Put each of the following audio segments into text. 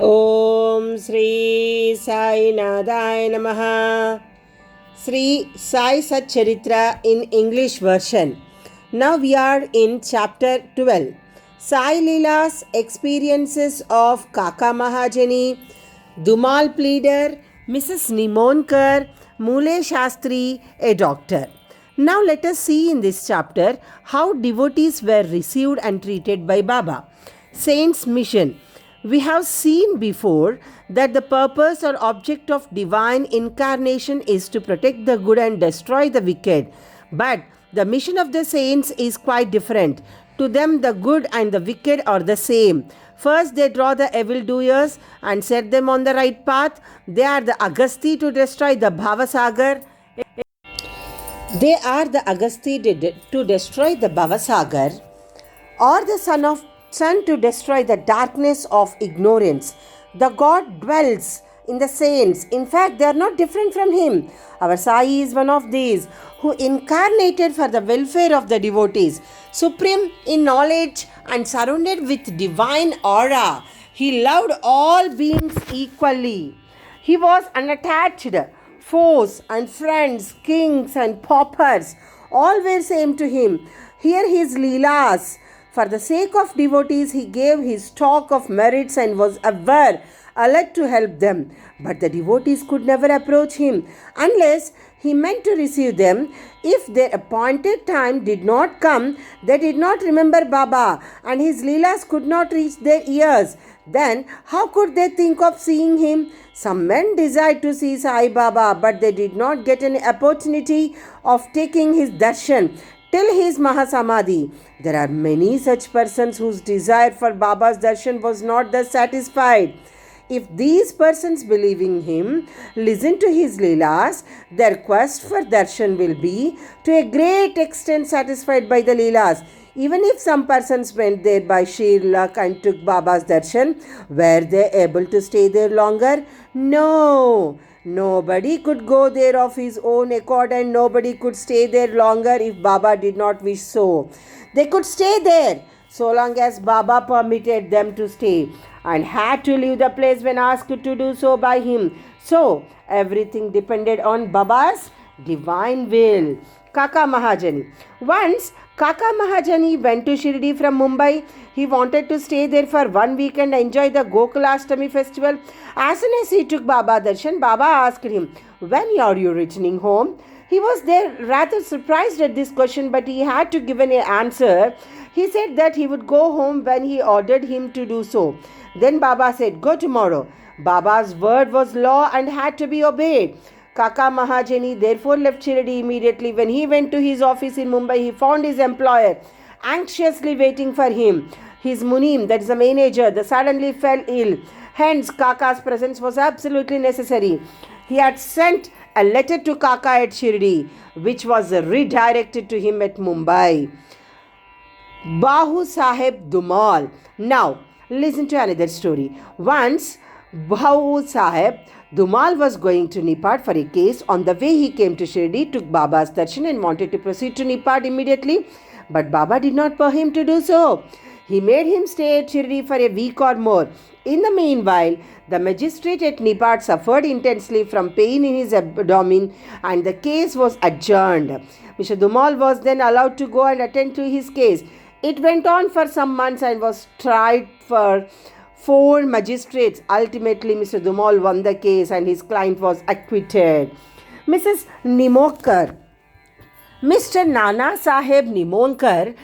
Om Sri Sai Nadaya Namaha. Sri Saisatcharitra in English version. Now we are in chapter 12. Sai Leela's experiences of Kaka Mahajani, Dumal pleader, Mrs. Nimonkar, Mule Shastri, a doctor. Now let us see in this chapter how devotees were received and treated by Baba. Saints' mission. We have seen before that the purpose or object of divine incarnation is to protect the good and destroy the wicked. But the mission of the saints is quite different. To them, the good and the wicked are the same. First, they draw the evildoers and set them on the right path. They are the Agasti to destroy the Bhavasagar. They are the Agasti to destroy the Bhavasagar, or the sun to destroy the darkness of ignorance. The God dwells in the saints. In fact, they are not different from Him. Our Sai is one of these who incarnated for the welfare of the devotees. Supreme in knowledge and surrounded with divine aura, He loved all beings equally. He was unattached. Foes and friends, kings and paupers, all were same to Him. Hear His Leelas. For the sake of devotees, He gave His talk of merits and was ever alert to help them. But the devotees could never approach Him unless He meant to receive them. If their appointed time did not come, they did not remember Baba and His Leelas could not reach their ears. Then how could they think of seeing Him? Some men desired to see Sai Baba, but they did not get any opportunity of taking His darshan till His Mahasamadhi. There are many such persons whose desire for Baba's darshan was not thus satisfied. If these persons believe in Him, listen to His Leelas, their quest for darshan will be to a great extent satisfied by the Leelas. Even if some persons went there by sheer luck and took Baba's darshan, were they able to stay there longer? No. Nobody could go there of his own accord and nobody could stay there longer if Baba did not wish so. They could stay there so long as Baba permitted them to stay and had to leave the place when asked to do so by him. So, everything depended on Baba's divine will. Kaka Mahajani. Once, Kaka Mahajani went to Shirdi from Mumbai. He wanted to stay there for 1 week and enjoy the Gokulashtami festival. As soon as he took Baba darshan, Baba asked him, "When are you returning home?" He was there rather surprised at this question, but he had to give an answer. He said that he would go home when he ordered him to do so. Then Baba said, "Go tomorrow." Baba's word was law and had to be obeyed. Kaka Mahajani therefore left Shirdi immediately. When he went to his office in Mumbai, he found his employer anxiously waiting for him. His Munim, that is the manager, suddenly fell ill. Hence, Kaka's presence was absolutely necessary. He had sent a letter to Kaka at Shirdi, which was redirected to him at Mumbai. Bahu Sahib Dumal. Now, listen to another story. Once, Bahu Sahib Dumal was going to Nipad for a case. On the way he came to Shirdi, took Baba's darshan and wanted to proceed to Nipad immediately. But Baba did not permit him to do so. He made him stay at Shirdi for a week or more. In the meanwhile, the magistrate at Nipad suffered intensely from pain in his abdomen and the case was adjourned. Mr. Dumal was then allowed to go and attend to his case. It went on for some months and was tried for 4 magistrates. Ultimately, Mr. Dumal won the case and his client was acquitted. Mrs. Nimonkar. Mr. Nana Sahib Nimonkar,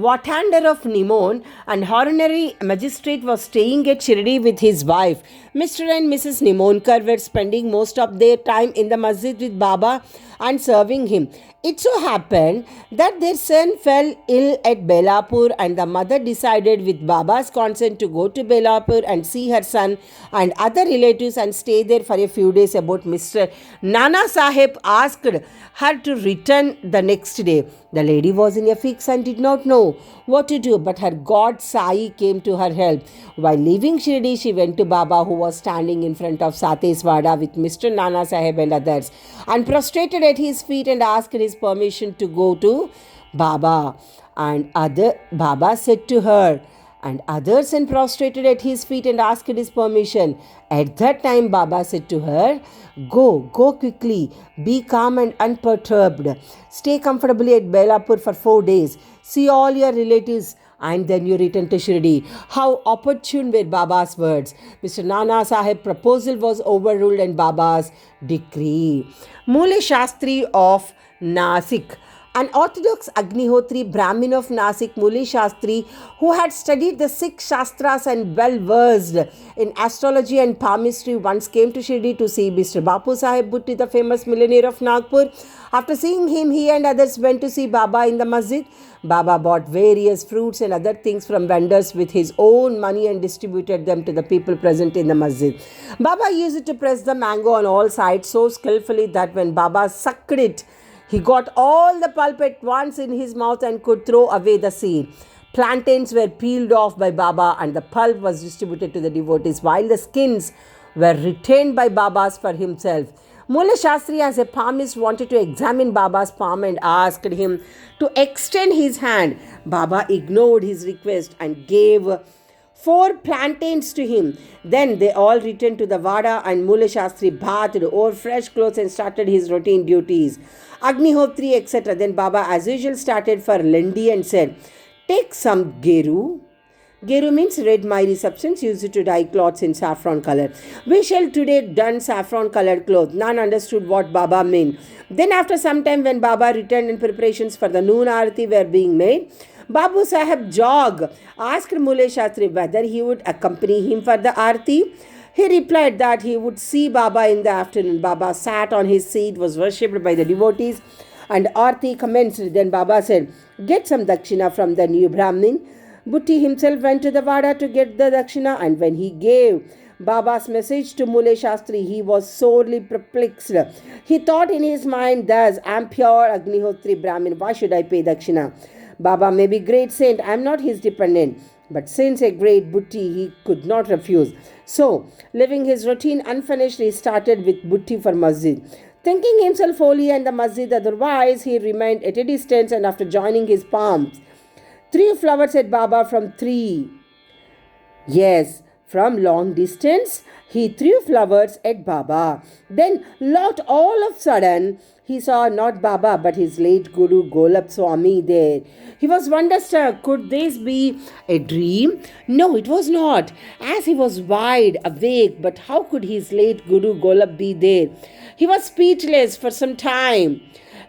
Watander of Nimon, and honorary magistrate, was staying at Shirdi with his wife. Mr. and Mrs. Nimonkar were spending most of their time in the masjid with Baba and serving him. It so happened that their son fell ill at Belapur and the mother decided with Baba's consent to go to Belapur and see her son and other relatives and stay there for a few days. About Mr. Nana Sahib asked her to return the next day. The lady was in a fix and did not know what to do, but her god Sai came to her help. While leaving Shirdi, she went to Baba, who was standing in front of Sateswada with Mr. Nana Sahib and others, and prostrated at his feet and asked his permission to go to Baba. And Baba said to her, and others and prostrated at his feet and asked his permission. At that time, Baba said to her, Go quickly, be calm and unperturbed. Stay comfortably at Belapur for 4 days. See all your relatives and then you return to Shirdi. How opportune were Baba's words. Mr. Nana Sahib's proposal was overruled and Baba's decree. Mule Shastri of Nasik. An orthodox Agnihotri Brahmin of Nasik, Mule Shastri, who had studied the six Shastras and well versed in astrology and palmistry, once came to Shirdi to see Mr. Bapu Sahib Bhutti, the famous millionaire of Nagpur. After seeing him, he and others went to see Baba in the masjid. Baba bought various fruits and other things from vendors with his own money and distributed them to the people present in the masjid. Baba used to press the mango on all sides so skillfully that when Baba sucked it, he got all the pulp at once in his mouth and could throw away the seed. Plantains were peeled off by Baba and the pulp was distributed to the devotees, while the skins were retained by Baba's for himself. Mule Shastri, as a palmist, wanted to examine Baba's palm and asked him to extend his hand. Baba ignored his request and gave 4 plantains to him. Then they all returned to the Vada and Mule Shastri bathed, wore fresh clothes and started his routine duties. Agnihotri, etc. Then Baba, as usual, started for Lendi and said, Take some geru. Geru means red miry substance used to dye cloths in saffron color. We shall today don saffron colored clothes. None understood what Baba meant. Then after some time, when Baba returned and preparations for the noon aarti were being made, Babu Sahib Jog asked Mule Shastri whether he would accompany him for the aarti. He replied that he would see Baba in the afternoon. Baba sat on his seat, was worshipped by the devotees, and aarti commenced. Then Baba said, Get some dakshina from the new Brahmin. Bhutti himself went to the Vada to get the dakshina, and when he gave Baba's message to Mule Shastri, he was sorely perplexed. He thought in his mind thus, I am pure Agnihotri Brahmin, why should I pay dakshina? Baba may be great saint, I am not his dependent. But since a great Bhutti, he could not refuse. So, leaving his routine unfinished, he started with Bhutti for masjid. Thinking himself holy and the masjid otherwise, he remained at a distance, and after joining his palms, 3 flowers at Baba from 3. Yes, from long distance, he threw flowers at Baba. Then, all of a sudden, he saw not Baba but his late Guru Golab Swami there. He was wonderstruck. Could this be a dream? No, it was not, as he was wide awake. But how could his late Guru Golab be there? He was speechless for some time.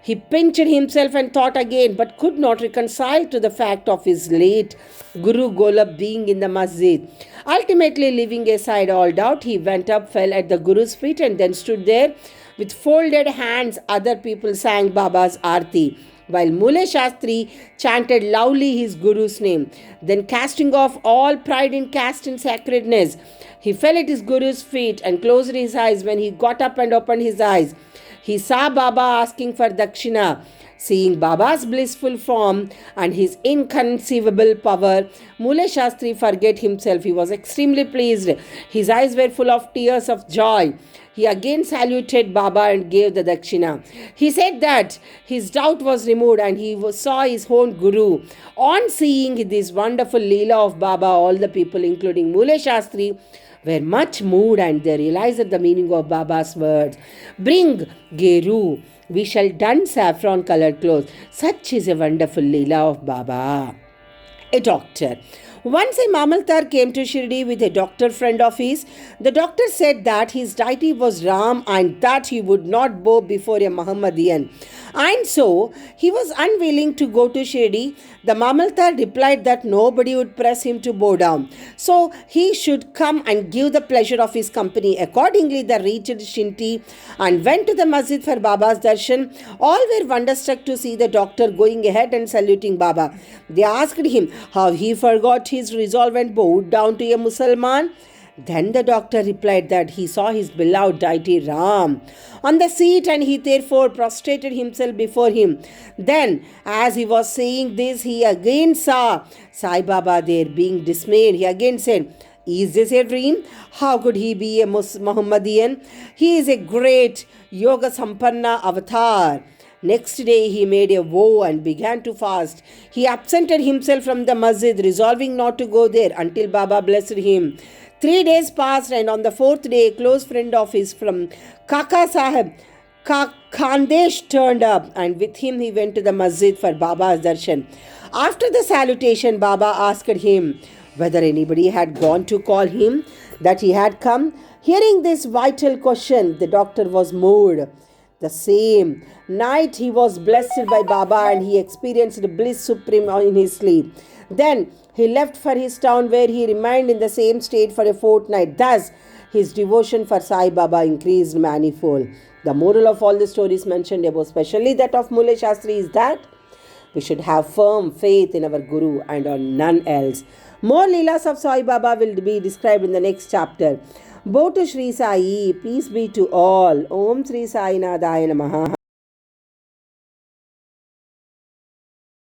He pinched himself and thought again, but could not reconcile to the fact of his late Guru Golab being in the masjid. Ultimately, leaving aside all doubt, he went up, fell at the Guru's feet, and then stood there. With folded hands, other people sang Baba's Aarti, while Mule Shastri chanted loudly his Guru's name. Then, casting off all pride in caste and sacredness, he fell at his Guru's feet and closed his eyes. When he got up and opened his eyes, he saw Baba asking for dakshina. Seeing Baba's blissful form and his inconceivable power, Mule Shastri forgot himself. He was extremely pleased. His eyes were full of tears of joy. He again saluted Baba and gave the dakshina. He said that his doubt was removed and he saw his own Guru. On seeing this wonderful Leela of Baba, all the people, including Mule Shastri, were much moved and they realized the meaning of Baba's words. Bring geru, we shall don saffron colored clothes. Such is a wonderful Leela of Baba. A doctor. Once a Mamaltar came to Shirdi with a doctor friend of his. The doctor said that his deity was Ram and that he would not bow before a Muhammadian. And so, he was unwilling to go to Shirdi. The Mamaltar replied that nobody would press him to bow down. So, he should come and give the pleasure of his company. Accordingly, they reached Shinti and went to the masjid for Baba's darshan. All were wonderstruck to see the doctor going ahead and saluting Baba. They asked him how he forgot his resolve and bowed down to a Musalman. Then the doctor replied that he saw his beloved deity Ram on the seat and he therefore prostrated himself before him. Then, as he was saying this, he again saw Sai Baba there. Being dismayed, he again said, Is this a dream? How could he be a Muhammadian? He is a great Yoga Sampanna avatar. Next day he made a vow and began to fast. He absented himself from the masjid, resolving not to go there until Baba blessed him. 3 days passed, and on the fourth day, a close friend of his from Kaka Sahib, Khandesh, turned up, and with him he went to the masjid for Baba's darshan. After the salutation, Baba asked him whether anybody had gone to call him that he had come. Hearing this vital question, the doctor was moved. The same night he was blessed by Baba and he experienced bliss supreme in his sleep. Then he left for his town where he remained in the same state for a fortnight. Thus, his devotion for Sai Baba increased manifold. The moral of all the stories mentioned above, especially that of Mule Shastri, is that we should have firm faith in our Guru and on none else. More Leelas of Sai Baba will be described in the next chapter. Bow to Sri Sai, peace be to all. Om Sri Sai Nadaya Namaha.